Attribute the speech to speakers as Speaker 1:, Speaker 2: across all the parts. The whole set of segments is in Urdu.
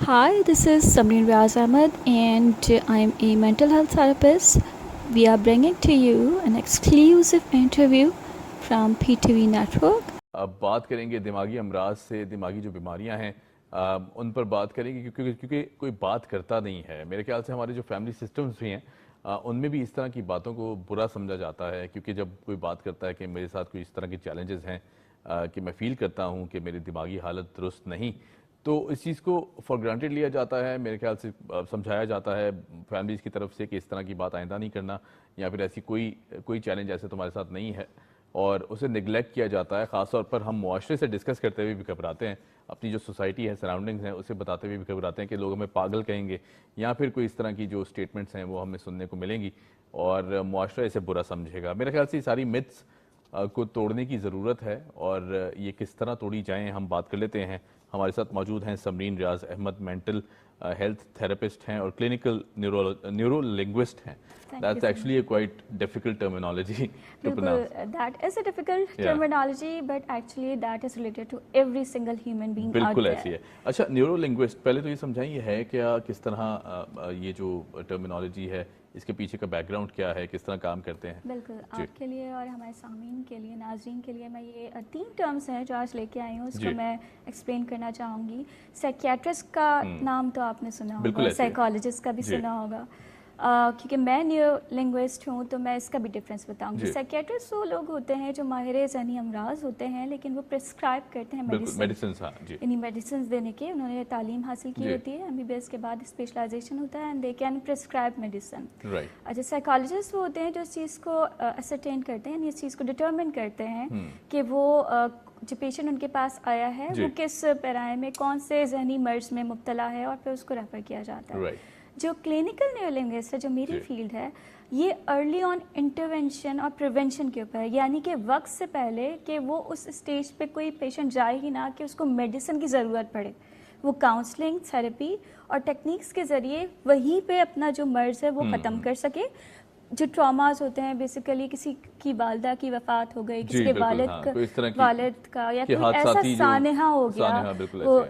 Speaker 1: Hi, this is Samreen Riaz Ahmed, and I'm a mental health therapist. We are bringing to you an exclusive interview from PTV Network.
Speaker 2: اب بات کریں گے دماغی امراض سے، دماغی جو بیماریاں ہیں ان پر بات کریں گے، کیونکہ کوئی بات کرتا نہیں ہے. میرے خیال سے ہمارے جو فیملی سسٹمز بھی ہیں ان میں بھی اس طرح کی باتوں کو برا سمجھا جاتا ہے، کیونکہ جب کوئی بات کرتا ہے کہ میرے ساتھ کوئی اس طرح کے چیلنجز ہیں کہ میں فیل کرتا ہوں کہ میری دماغی حالت درست نہیں، تو اس چیز کو فار گرانٹیڈ لیا جاتا ہے. میرے خیال سے سمجھایا جاتا ہے فیملیز کی طرف سے کہ اس طرح کی بات آئندہ نہیں کرنا، یا پھر ایسی کوئی چیلنج ایسے تمہارے ساتھ نہیں ہے، اور اسے نگلیکٹ کیا جاتا ہے. خاص طور پر ہم معاشرے سے ڈسکس کرتے ہوئے بھی گھبراتے ہیں، اپنی جو سوسائٹی ہے، سراؤنڈنگز ہیں، اسے بتاتے ہوئے بھی گھبراتے ہیں کہ لوگ ہمیں پاگل کہیں گے، یا پھر کوئی اس طرح کی جو سٹیٹمنٹس ہیں وہ ہمیں سننے کو ملیں گی اور معاشرہ اسے برا سمجھے گا. میرے خیال سے یہ ساری متس کو توڑنے کی ضرورت ہے، اور یہ کس طرح توڑی جائیں ہم بات کر لیتے ہیں. ہمارے ساتھ موجود ہیں Simran Riaz Ahmad, mental health therapist ہیں اور کلینکل نیورو لنگوسٹ ہیں. That's actually a quite difficult terminology to pronounce.
Speaker 1: That is a difficult terminology, but actually that is related to every single human being out there.
Speaker 2: بالکل ایسی ہے. اچھا، نیورو لنگوسٹ، پہلے تو یہ سمجھائیں یہ ہے کیا، کس طرح یہ جو ٹرمینالوجی ہے اس کے پیچھے کا بیک گراؤنڈ کیا ہے، کس طرح کام کرتے ہیں؟
Speaker 1: بالکل، آپ کے لیے اور ہمارے سامعین کے لیے، ناظرین کے لیے میں یہ 3 ٹرمز ہیں جو آج لے کے آئی ہوں، اس کو میں ایکسپلین کرنا چاہوں گی. سائیکیٹرسٹ کا نام تو آپ نے سنا ہوگا، سائیکالوجسٹ کا بھی سنا ہوگا. کیونکہ میں نیورو لنگوسٹ ہوں تو میں اس کا بھی ڈفرینس بتاؤں گی. سائیکیٹرسٹ وہ لوگ ہوتے ہیں جو ماہر ذہنی امراض ہوتے ہیں، لیکن وہ پرسکرائب کرتے ہیں میڈیسنز، یعنی میڈیسنز دینے کے انہوں نے تعلیم حاصل کی ہوتی ہے. MBBS کے بعد اسپیشلائزیشن ہوتا ہے and they can prescribe medicine. اچھا، سائیکالوجسٹ وہ ہوتے ہیں جو اس چیز کو اسرٹین کرتے ہیں، یعنی اس چیز کو ڈٹرمن کرتے ہیں کہ وہ جو پیشنٹ ان کے پاس آیا ہے وہ کس پیرائے میں، کون سے ذہنی مرض میں مبتلا ہے، اور پھر اس کو ریفر کیا جاتا ہے. جو کلینکل نیورو لنگوسٹ ہے، جو میری فیلڈ ہے، یہ ارلی آن انٹرونشن اور پریونشن کے اوپر ہے. یعنی کہ وقت سے پہلے کہ وہ اس اسٹیج پہ کوئی پیشنٹ جائے ہی نہ کہ اس کو میڈیسن کی ضرورت پڑے، وہ کاؤنسلنگ، تھراپی اور ٹیکنیکس کے ذریعے وہیں پہ اپنا جو مرض ہے وہ ختم کر سکے. جو ٹراماز ہوتے ہیں بیسیکلی کسی کی والدہ کی وفات ہو گئی، کسی کے والد کا، یا کوئی ایسا سانحہ ہو گیا، وہ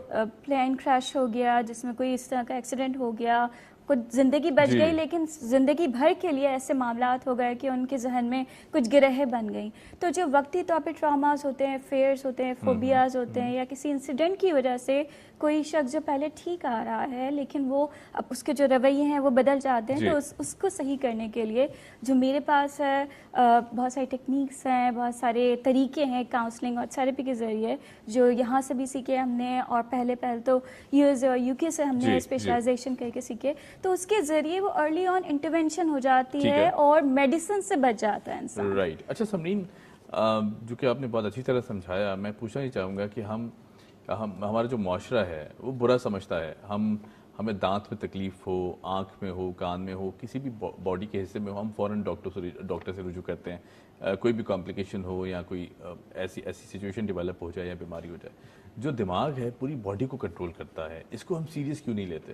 Speaker 1: پلین کریش ہو گیا جس میں کوئی اس طرح کا ایکسیڈنٹ ہو گیا، کچھ زندگی بچ گئی لیکن زندگی بھر کے لیے ایسے معاملات ہو گئے کہ ان کے ذہن میں کچھ گرہیں بن گئیں. تو جو وقتی طور پہ ٹراماز ہوتے ہیں، فیئرز ہوتے ہیں، فوبیاز ہوتے ہیں، یا کسی انسیڈنٹ کی وجہ سے کوئی شخص جو پہلے ٹھیک آ رہا ہے لیکن وہ اب اس کے جو رویے ہیں وہ بدل جاتے ہیں، تو اس کو صحیح کرنے کے لیے جو میرے پاس ہے بہت ساری ٹیکنیکس ہیں، بہت سارے طریقے ہیں کاؤنسلنگ اور تھراپی کے ذریعے، جو یہاں سے بھی سیکھے ہم نے، اور پہلے تو US اور UK سے ہم نے اسپیشلائزیشن کر کے سیکھے. تو اس کے ذریعے وہ ارلی آن انٹرونشن ہو جاتی ہے اور میڈیسن سے بچ جاتا ہے انسان.
Speaker 2: رائٹ. اچھا سمرین، جو کہ آپ نے بہت اچھی طرح سمجھایا، میں پوچھنا ہی چاہوں گا کہ ہمارا جو معاشرہ ہے وہ برا سمجھتا ہے. ہمیں دانت میں تکلیف ہو، آنکھ میں ہو، کان میں ہو، کسی بھی باڈی کے حصے میں ہو، ہم فوراً ڈاکٹر سے رجوع کرتے ہیں. کوئی بھی کمپلیکیشن ہو یا کوئی ایسی سچویشن ڈیولپ ہو جائے یا بیماری ہو جائے. جو دماغ ہے پوری باڈی کو کنٹرول کرتا ہے، اس کو ہم سیریس کیوں نہیں لیتے؟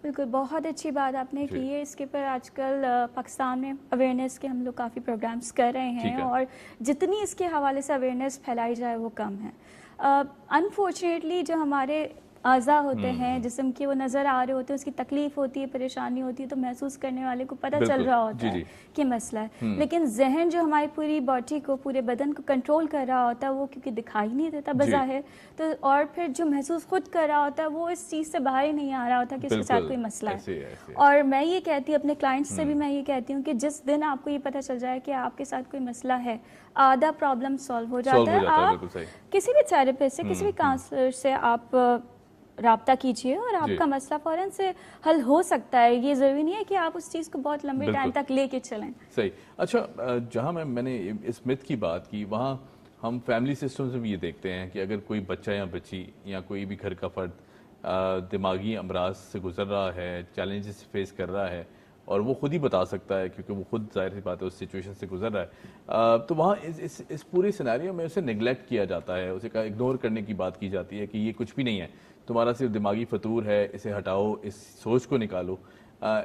Speaker 1: بالکل، بہت اچھی بات آپ نے کی ہے. اس کے پر آج کل پاکستان میں اویئرنیس کے ہم لوگ کافی پروگرامز کر رہے ہیں، اور جتنی اس کے حوالے سے اویئرنیس پھیلائی جائے وہ کم ہے. انفارچونیٹلی جو ہمارے اعضاء ہوتے ہیں جسم کے، وہ نظر آ رہے ہوتے ہیں، اس کی تکلیف ہوتی ہے، پریشانی ہوتی ہے، تو محسوس کرنے والے کو پتہ چل رہا ہوتا ہے کہ مسئلہ ہے. لیکن ذہن جو ہماری پوری باڈی کو، پورے بدن کو کنٹرول کر رہا ہوتا ہے، وہ کیونکہ دکھائی نہیں دیتا بظاہر، تو اور پھر جو محسوس خود کر رہا ہوتا ہے وہ اس چیز سے باہر ہی نہیں آ رہا ہوتا کہ اس کے ساتھ کوئی مسئلہ ہے. اور میں یہ کہتی ہوں اپنے کلائنٹس سے بھی، میں یہ کہتی ہوں کہ جس دن آپ کو یہ پتہ چل جائے کہ آپ کے ساتھ کوئی مسئلہ ہے، آدھا پرابلم سالو ہو جاتا ہے. آپ کسی بھی تھراپسٹ سے، کسی بھی کاؤنسلر سے آپ رابطہ کیجیے اور آپ کا مسئلہ فوراً سے حل ہو سکتا ہے. یہ ضروری نہیں ہے کہ آپ اس چیز کو بہت لمبے ٹائم تک لے کے چلیں.
Speaker 2: صحیح. اچھا جہاں میں نے اس مت کی بات کی وہاں ہم فیملی سسٹمز میں بھی یہ دیکھتے ہیں کہ اگر کوئی بچہ یا بچی یا کوئی بھی گھر کا فرد دماغی امراض سے گزر رہا ہے, چیلنجز فیس کر رہا ہے اور وہ خود ہی بتا سکتا ہے کیونکہ وہ خود ظاہر سی بات ہے اس سچویشن سے گزر رہا ہے, تو وہاں اس پورے سیناریو میں اسے نگلیکٹ کیا جاتا ہے, اسے اگنور کرنے کی بات کی جاتی ہے کہ یہ کچھ بھی نہیں ہے, تمہارا صرف دماغی فطور ہے, اسے ہٹاؤ, اس سوچ کو نکالو.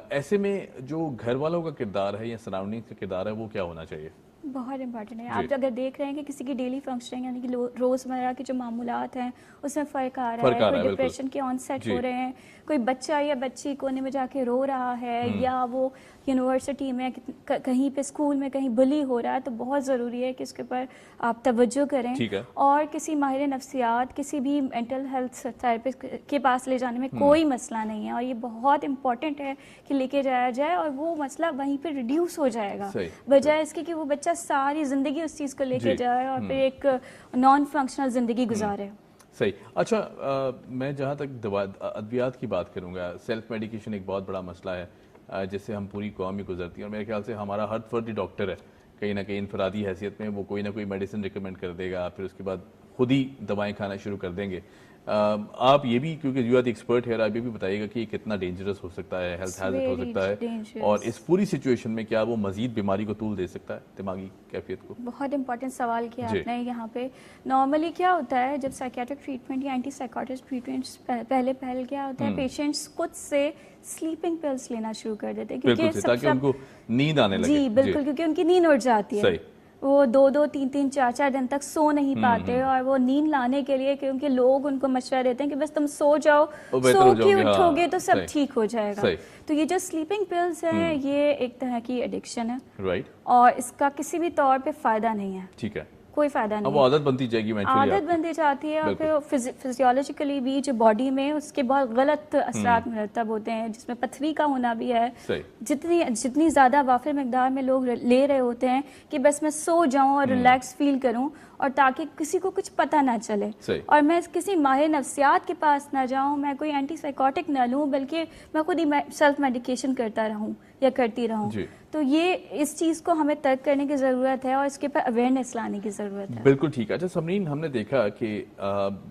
Speaker 2: ایسے میں جو گھر والوں کا کردار ہے یا سراؤنڈنگ کا کردار ہے وہ کیا ہونا چاہیے؟
Speaker 1: بہت امپورٹنٹ ہے. آپ اگر دیکھ رہے ہیں کہ کسی کی ڈیلی فنکشننگ یعنی کہ روزمرہ کے جو معمولات ہیں اس میں فرق آ رہا ہے, کوئی ڈپریشن کے آن سیٹ ہو رہے ہیں, کوئی بچہ یا بچی کونے میں جا کے رو رہا ہے, یا وہ یونیورسٹی میں کہیں پہ اسکول میں کہیں بلی ہو رہا ہے, تو بہت ضروری ہے کہ اس کے اوپر آپ توجہ کریں اور کسی ماہر نفسیات, کسی بھی مینٹل ہیلتھ تھراپسٹ کے پاس لے جانے میں کوئی مسئلہ نہیں ہے. اور یہ بہت امپورٹنٹ ہے کہ لے کے جایا جائے اور وہ مسئلہ وہیں پہ ریڈیوس ہو جائے گا, بجائے اس کے کہ وہ بچہ ساری زندگی اس چیز کو لے کے جائے اور پھر ایک نان فنکشنل زندگی گزارے.
Speaker 2: صحیح. اچھا میں جہاں تک ادویات کی بات کروں گا, سیلف میڈیکیشن ایک بہت بڑا مسئلہ ہے جس سے ہم پوری قوم میں گزرتی ہیں, اور میرے خیال سے ہمارا ہر فرد ڈاکٹر ہے کہیں نہ کہیں انفرادی حیثیت میں, وہ کوئی نہ کوئی میڈیسن ریکمینڈ کر دے گا, پھر اس کے بعد خود ہی دوائیں کھانا شروع کر دیں گے. آپ یہ بھی کیونکہ یو آر دی ایکسپرٹ ہے, آپ یہ بھی بتائیے گا کہ یہ کتنا ڈینجرس ہو سکتا ہے, ہیلتھ ہیزارڈ ہو سکتا ہے, اور اس پوری سچویشن میں کیا وہ مزید بیماری کو طول دے سکتا ہے دماغی کیفیت کو؟
Speaker 1: بہت امپورٹنٹ سوال کیا آپ نے یہاں پہ. نارملی کیا ہوتا ہے جب سائیکیٹرک ٹریٹمنٹ یا اینٹی سائیکوٹرک ٹریٹمنٹس پہلے کیا ہوتا ہے, پیشنٹس خود سے سلیپنگ پلس لینا شروع کر دیتے ہیں
Speaker 2: کیونکہ تاکہ ان کو نیند آنے لگے.
Speaker 1: جی بالکل, کیونکہ ان کی نیند اڑ جاتی ہے, وہ 2-2, 3-3, 4-4 دن تک سو نہیں پاتے, اور وہ نیند لانے کے لیے کیونکہ لوگ ان کو مشورہ دیتے ہیں کہ بس تم سو جاؤ, سو کے اٹھو گے تو سب ٹھیک ہو جائے گا. تو یہ جو سلیپنگ پلز ہیں یہ ایک طرح کی ایڈکشن ہے, اور اس کا کسی بھی طور پہ فائدہ نہیں ہے. ٹھیک ہے, کوئی فائدہ نہیں.
Speaker 2: اب عادت بنتی جائے گی,
Speaker 1: عادت بنتی جاتی ہے, اور پھر فزیولوجیکلی بھی جو باڈی میں اس کے بہت غلط اثرات مرتب ہوتے ہیں, جس میں پتھری کا ہونا بھی ہے. جتنی زیادہ وافر مقدار میں لوگ لے رہے ہوتے ہیں کہ بس میں سو جاؤں اور ریلیکس فیل کروں, اور تاکہ کسی کو کچھ پتہ نہ چلے, اور میں کسی ماہر نفسیات کے پاس نہ جاؤں, میں کوئی اینٹی سائیکوٹک نہ لوں, بلکہ میں خود ہی سیلف میڈیکیشن کرتا رہوں یا کرتی رہوں. تو یہ اس چیز کو ہمیں ترک کرنے کی ضرورت ہے اور اس کے اوپر اویئرنیس لانے کی ضرورت ہے.
Speaker 2: بالکل ٹھیک ہے. اچھا سمرین, ہم نے دیکھا کہ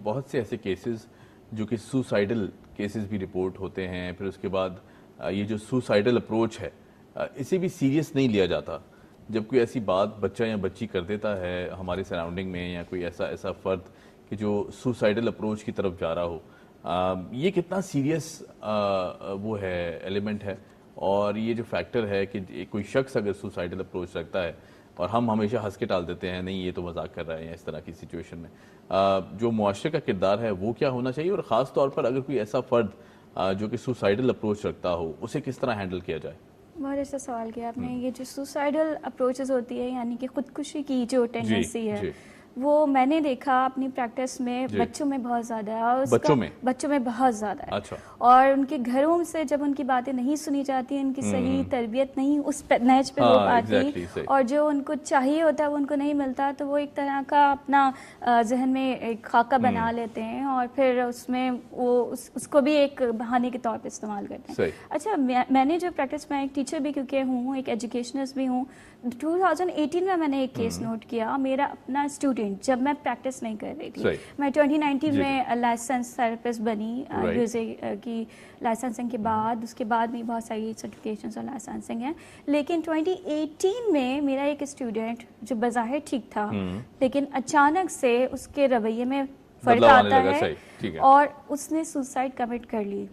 Speaker 2: بہت سے ایسے کیسز جو کہ سوسائڈل کیسز بھی رپورٹ ہوتے ہیں, پھر اس کے بعد یہ جو سوسائڈل اپروچ ہے اسے بھی سیریس نہیں لیا جاتا. جب کوئی ایسی بات بچہ یا بچی کر دیتا ہے ہمارے سراؤنڈنگ میں, یا کوئی ایسا فرد کہ جو سوسائڈل اپروچ کی طرف جا رہا ہو, یہ کتنا سیریس وہ ہے ایلیمنٹ ہے, اور یہ جو فیکٹر ہے کہ کوئی شخص اگر سوسائڈل اپروچ رکھتا ہے اور ہم ہمیشہ ہنس کے ٹال دیتے ہیں نہیں یہ تو مذاق کر رہا ہے, یا اس طرح کی سچویشن میں جو معاشرے کا کردار ہے وہ کیا ہونا چاہیے, اور خاص طور پر اگر کوئی ایسا فرد جو کہ سوسائڈل اپروچ رکھتا ہو اسے کس طرح ہینڈل کیا جائے؟
Speaker 1: بہت اچھا سوال کیا آپ نے. یہ جو سوسائڈل اپروچز ہوتی ہے یعنی کہ خودکشی کی جو ٹینڈنسی ہے, وہ میں نے دیکھا اپنی پریکٹس میں بچوں میں بہت زیادہ ہے, اور بچوں میں بہت زیادہ ہے. اور ان کے گھروں سے جب ان کی باتیں نہیں سنی جاتی, ان کی صحیح تربیت نہیں اس نہج پہ ہو پاتی, اور جو ان کو چاہیے ہوتا ہے وہ ان کو نہیں ملتا, تو وہ ایک طرح کا اپنا ذہن میں ایک خاکہ بنا لیتے ہیں, اور پھر اس میں وہ اس کو بھی ایک بہانے کے طور پہ استعمال کرتے ہیں. اچھا میں نے جو پریکٹس میں ایک ٹیچر بھی کیونکہ ہوں, ایک ایجوکیشنسٹ بھی ہوں, 2018 میں نے ایک کیس نوٹ کیا. میرا اپنا اسٹوڈنٹ, جب میں پریکٹس نہیں کر رہی تھی, میں 2019 میں لائسنس تھراپسٹ بنی, کی لائسنسنگ کے بعد, اس کے بعد بھی بہت ساری سرٹیفکیشنز اور لائسنسنگ ہیں. لیکن 2018 میں میرا ایک اسٹوڈنٹ جو بظاہر ٹھیک تھا, لیکن اچانک سے اس کے رویے میں فرق آتا ہے, اور اس نے سوسائڈ کمٹ کر لی.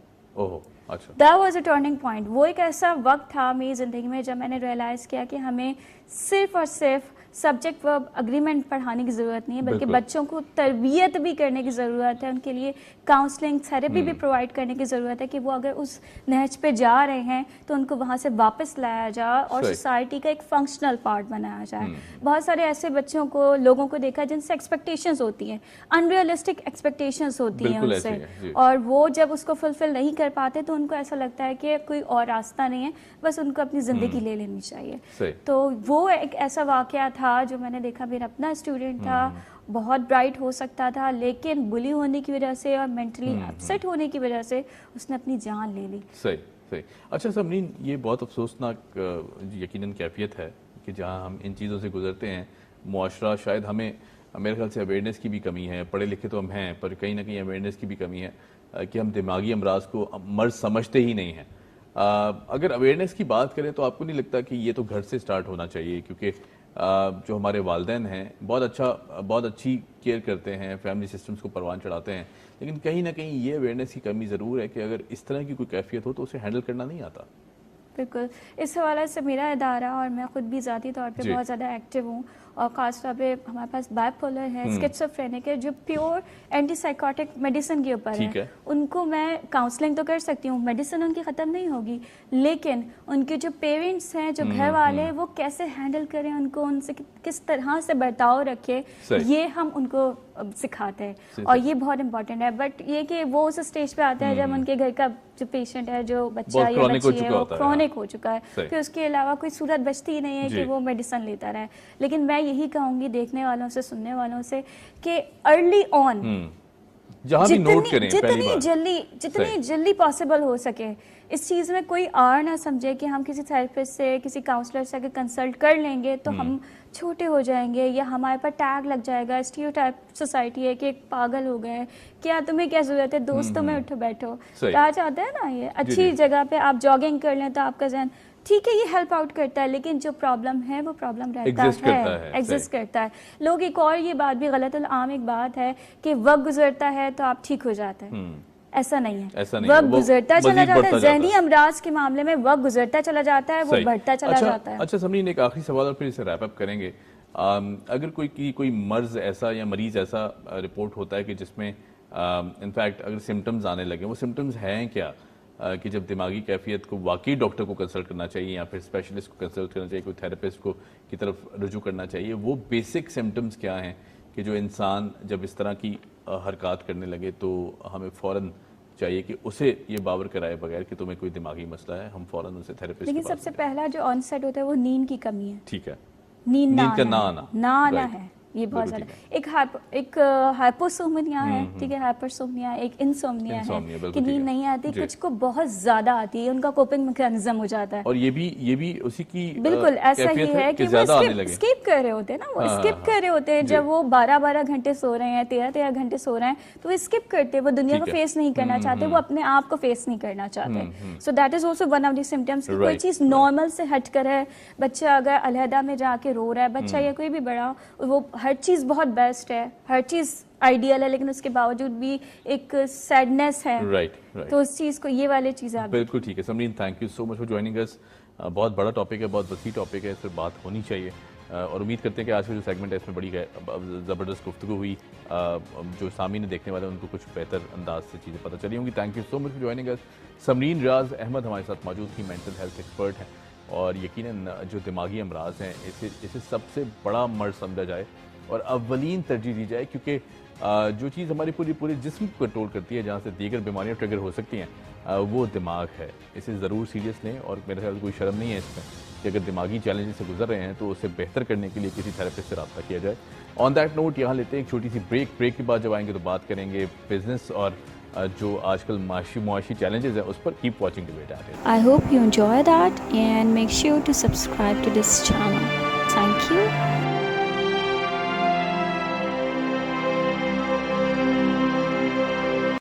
Speaker 1: That was a turning point. وہ ایک ایسا وقت تھا میری زندگی میں جب میں نے ریئلائز کیا کہ ہمیں صرف اور صرف سبجیکٹ ورب اگریمنٹ پڑھانے کی ضرورت نہیں ہے, بلکہ بچوں کو تربیت بھی کرنے کی ضرورت ہے, ان کے لیے کاؤنسلنگ تھراپی بھی پرووائڈ کرنے کی ضرورت ہے کہ وہ اگر اس نہج پہ جا رہے ہیں تو ان کو وہاں سے واپس لایا جائے اور سوسائٹی کا ایک فنکشنل پارٹ بنایا جائے. بہت سارے ایسے بچوں کو, لوگوں کو دیکھا جن سے ایکسپیکٹیشنز ہوتی ہیں, انریئلسٹک ایکسپیکٹیشنز ہوتی ہیں ان سے, اور وہ جب اس کو فلفل نہیں کر پاتے تو ان کو ایسا لگتا ہے کہ کوئی اور راستہ نہیں ہے, بس ان کو اپنی زندگی لے لینی چاہیے. تو وہ ایک ایسا واقعہ تھا تھا جو میں نے دیکھا, میرا اپنا اسٹوڈنٹ تھا, بہت برائٹ ہو سکتا تھا, لیکن بلی ہونے کی وجہ سے اور مینٹلی اپسیٹ ہونے کی وجہ سے اس نے اپنی جان لے لی.
Speaker 2: صحیح صحیح. اچھا سمرین, یہ بہت افسوسناک یقیناً کیفیت ہے کہ جہاں ہم ان چیزوں سے گزرتے ہیں, معاشرہ شاید ہمیں, میرے خیال سے اویئرنیس کی بھی کمی ہے, پڑھے لکھے تو ہم ہیں پر کہیں نہ کہیں اویئرنیس کی بھی کمی ہے کہ ہم دماغی امراض کو مرض سمجھتے ہی نہیں ہیں. اگر اویئرنیس کی بات کریں تو آپ کو نہیں لگتا کہ یہ تو گھر سے سٹارٹ ہونا چاہیے, کیونکہ جو ہمارے والدین ہیں بہت اچھی کیئر کرتے ہیں, فیملی سسٹمز کو پروان چڑھاتے ہیں, لیکن کہیں نہ کہیں یہ اویئرنیس کی کمی ضرور ہے کہ اگر اس طرح کی کوئی کیفیت ہو تو اسے ہینڈل کرنا نہیں آتا.
Speaker 1: بالکل, اس حوالے سے میرا ادارہ اور میں خود بھی ذاتی طور پہ بہت زیادہ ایکٹیو ہوں, اور خاص طور پہ ہمارے پاس بائی پولر ہے, اسکیزوفرینک ہے, جو پیور اینٹی سائیکوٹک میڈیسن کے اوپر ہے. ان کو میں کاؤنسلنگ تو کر سکتی ہوں, میڈیسن ان کی ختم نہیں ہوگی, لیکن ان کے جو پیرنٹس ہیں, جو گھر والے ہیں, وہ کیسے ہینڈل کریں ان کو, ان سے کس طرح سے برتاؤ رکھے, یہ ہم ان کو سکھاتے ہیں, اور یہ بہت امپورٹنٹ ہے. بٹ یہ کہ وہ اس اسٹیج پہ آتا ہے جب ان کے گھر کا جو پیشنٹ ہے, جو بچہ یا بچی ہے, وہ کرونک ہو چکا ہے, پھر اس کے علاوہ کوئی صورت بچتی ہی نہیں ہے کہ وہ میڈیسن لیتا رہے. لیکن میں یہی کہوں گی دیکھنے والوں سے, سننے والوں سے, کہ ارلی آن جتنی جلدی پاسبل ہو سکے اس چیز میں کوئی آر نہ سمجھے کہ ہم کسی تھراپسٹ سے, کسی کاؤنسلر سے اگر کنسلٹ کر لیں گے تو ہم چھوٹے ہو جائیں گے, یا ہمارے پر ٹیگ لگ جائے گا, اسٹیریوٹائپ سوسائٹی ہے کہ ایک پاگل ہو گئے, کیا تمہیں کیا ضرورت ہے, دوستوں میں اٹھو بیٹھو. کہا جاتا ہے نا, یہ اچھی جگہ پہ آپ جاگنگ کر لیں تو آپ کا ذہن ٹھیک ہے, یہ ہیلپ آؤٹ کرتا ہے, لیکن جو پرابلم ہے وہ پرابلم رہتا ہے, ایگزسٹ کرتا ہے. لوگ ایک اور یہ بات بھی غلط العام ایک بات ہے کہ وقت گزرتا ہے تو آپ ٹھیک ہو جاتے ہیں. ایسا نہیں ہے, وقت گزرتا چلا جاتا ہے. ذہنی امراض کے معاملے میں وقت گزرتا چلا جاتا ہے, وہ بڑھتا چلا جاتا ہے.
Speaker 2: اچھا سمرین, ایک آخری سوال اور پھر اسے ریپ اپ کریں گے. اگر کوئی مرض ایسا یا مریض ایسا رپورٹ ہوتا ہے کہ جس میں انفیکٹ اگر سمٹمز آنے لگے, وہ سمٹمز ہیں کیا کہ جب دماغی کیفیت کو واقعی ڈاکٹر کو کنسلٹ کرنا چاہیے یا پھر اسپیشلسٹ کو کنسلٹ کرنا چاہیے, کوئی تھراپسٹ کو کی طرف رجوع کرنا چاہیے, وہ بیسک سمٹمز کیا ہیں کہ جو انسان جب اس طرح کی حرکات کرنے لگے تو ہمیں فوراً چاہیے کہ اسے یہ باور کرائے بغیر کہ تمہیں کوئی دماغی مسئلہ ہے, ہم فوراً اسے تھراپسٹ.
Speaker 1: لیکن سب سے پہلا جو آن سیٹ ہوتا ہے وہ نیند کی کمی ہے.
Speaker 2: ٹھیک ہے,
Speaker 1: نیند
Speaker 2: کا
Speaker 1: نہ آنا ہے, یہ بہت زیادہ. ایک ہائپوسومنیا ہے, ٹھیک ہے, ہائپرسومنیا, ایک انسومنیا ہے کہ نیند نہیں آتی. کچھ کو بہت زیادہ آتی ہے, ان کا کوپنگ میکینزم ہو جاتا ہے,
Speaker 2: اور یہ بھی اسی کی
Speaker 1: بالکل ایسا ہی ہے کہ وہ اسکیپ کر رہے ہوتے ہیں نا, وہ اسکیپ کر رہے ہوتے ہیں. جب وہ 12 گھنٹے سو رہے ہیں, 13 گھنٹے سو رہے ہیں, تو وہ اسکپ کرتے, وہ دنیا کو فیس نہیں کرنا چاہتے, وہ اپنے آپ کو فیس نہیں کرنا چاہتے. So that is also one of the symptoms. کوئی چیز نارمل سے ہٹ کر ہے, بچہ اگر علیحدہ میں جا کے رو رہا ہے, بچہ یا کوئی بھی بڑا, وہ ہر چیز بہت بیسٹ ہے, ہر چیز آئیڈیل ہے, لیکن اس کے باوجود بھی ایک سیڈنس ہے, تو اس چیز کو, یہ والے چیزیں
Speaker 2: بالکل ٹھیک ہے. Samreen, thank you so much for joining us. بہت بڑا ٹاپک ہے, بہت وسیع ٹاپک ہے, اس پر بات ہونی چاہیے, اور امید کرتے ہیں کہ آج کا جو سیگمنٹ ہے اس میں بڑی زبردست گفتگو ہوئی, جو سامعین دیکھنے والے ان کو کچھ بہتر انداز سے چیزیں پتہ چلی ہوں گی. Thank you so much for joining us. Samreen Riaz Ahmed ہمارے ساتھ موجود تھی, مینٹل ہیلتھ ایکسپرٹ ہیں, اور یقیناً جو دماغی امراض ہیں اسے سب سے بڑا مرض سمجھا جائے اور اولین ترجیح دی جائے, کیونکہ جو چیز ہماری پورے جسم کو کنٹرول کرتی ہے, جہاں سے دیگر بیماریاں ٹریگر ہو سکتی ہیں, وہ دماغ ہے. اسے ضرور سیریس لیں, اور میرے خیال کوئی شرم نہیں ہے اس میں کہ اگر دماغی چیلنجز سے گزر رہے ہیں تو اسے بہتر کرنے کے لیے کسی تھراپسٹ سے رابطہ کیا جائے. آن دیٹ نوٹ یہاں لیتے ہیں ایک چھوٹی سی بریک کے بعد جب آئیں گے تو بات کریں گے بزنس اور جو آج کل معاشی چیلنجز ہیں اس پر. Keep watching debate at it.
Speaker 1: I hope you enjoy that and make sure to subscribe to this channel. Thank you.